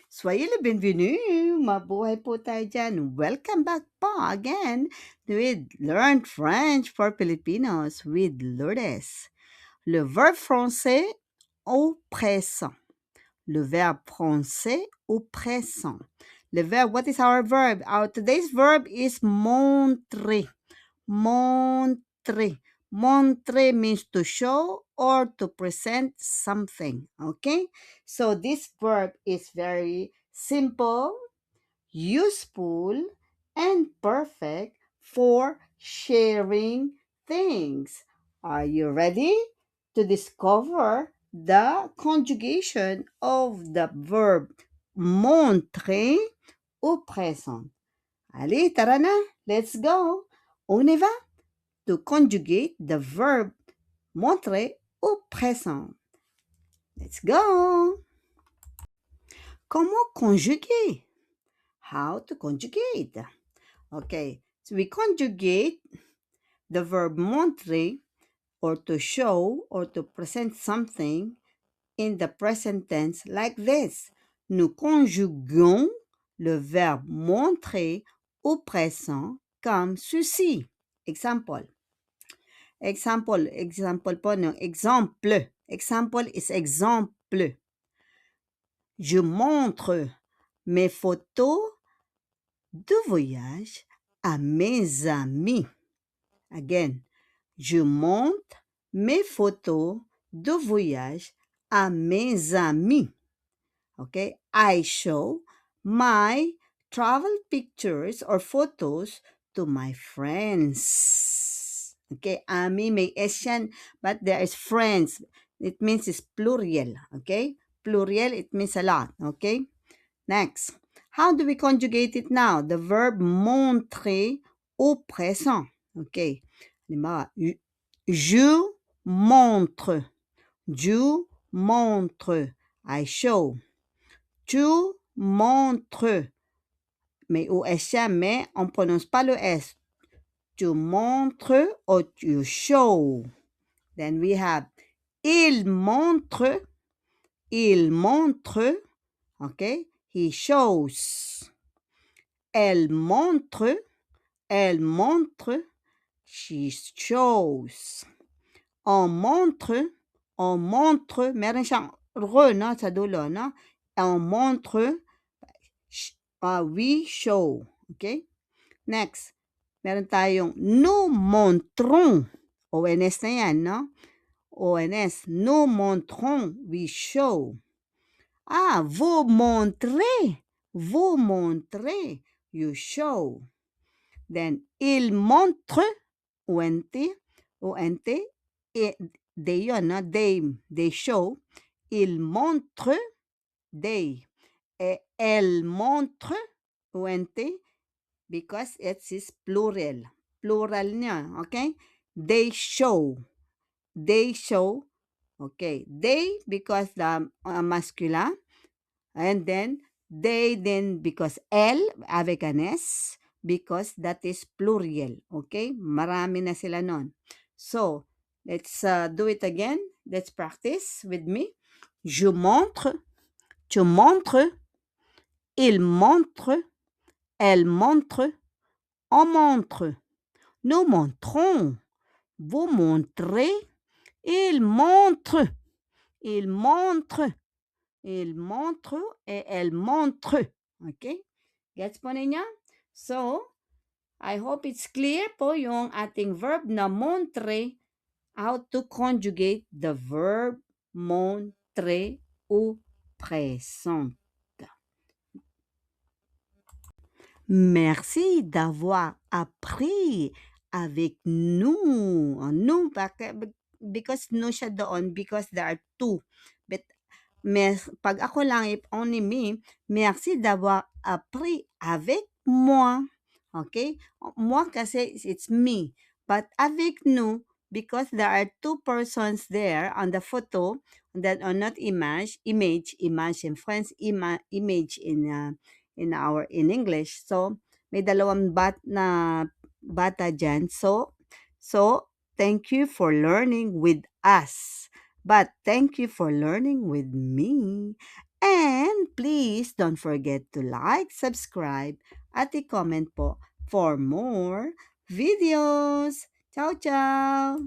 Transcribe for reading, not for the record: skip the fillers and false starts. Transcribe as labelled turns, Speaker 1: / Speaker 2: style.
Speaker 1: Soyez le bienvenu. Mabuhay po tayo dyan. Welcome back po again with Learn French for Filipinos with Lourdes. Le verbe français au présent. Le verbe français au présent. Le verbe, what is our verb? Our today's verb is montrer. Montrer. Montrer means to show or to present something. Okay? So this verb is very simple, useful, and perfect for sharing things. Are you ready to discover the conjugation of the verb montrer au présent? Allez, tara na, let's go. On y va to conjugate the verb montrer au présent. Let's go. Comment conjuguer? How to conjugate? Okay, so we conjugate the verb montrer or to show or to present something in the present tense like this. Nous conjuguons le verbe montrer au présent comme ceci. Example. Example po no. Exemple. Example is exemple. Je montre mes photos de voyage à mes amis. Again, je montre mes photos de voyage à mes amis. Okay, I show my travel pictures or photos to my friends. Okay, ami may S yan, but there is friends. It means it's plural. Okay, plural, it means a lot. Okay, next. How do we conjugate it now? The verb montrer au présent. Okay, halimbawa, je montre. Je montre. I show. Tu montres. Mais OS siya, mais on prononce pas le S. Tu montres or tu show. Then we have il montre. Il montre. Okay? He shows. Elle montre. Elle montre. She shows. On montre. On montre. Meron siyang re, no? Sa dulo, no? On montre. We show. Okay? Next, meron tayong nous montrons. ONS na yan, no? ONS. Nous montrons. We show. Vous montrez. Vous montrez. You show. Then, il montre. ONT. ONT. They yun, no? They show. Il montre. They. Elle montre. ONT. Because it is plural. Plural niya, okay? They show. They show. Okay. They because the masculine. And then they then because L avec an S because that is plural. Okay? Marami na sila nun. So, let's do it again. Let's practice with me. Je montre. Tu montres. Il montre. Elle montre. On montre. Nous montrons. Vous montrez. Il montre. Il montre. Il montre et elle montre. Okay? Gets po ninyo? So, I hope it's clear po yung ating verb na montre, how to conjugate the verb montre au présent. Merci d'avoir appris avec nous. Nous, because no siya doon, because there are two. But pag ako lang, if only me, merci d'avoir appris avec moi. Okay? Moi kasi it's me. But avec nous, because there are two persons there on the photo that are not image in French, image in English. So, may dalawang bata dyan. So, thank you for learning with us. But thank you for learning with me. And please don't forget to like, subscribe, at i-comment po for more videos. Ciao, ciao!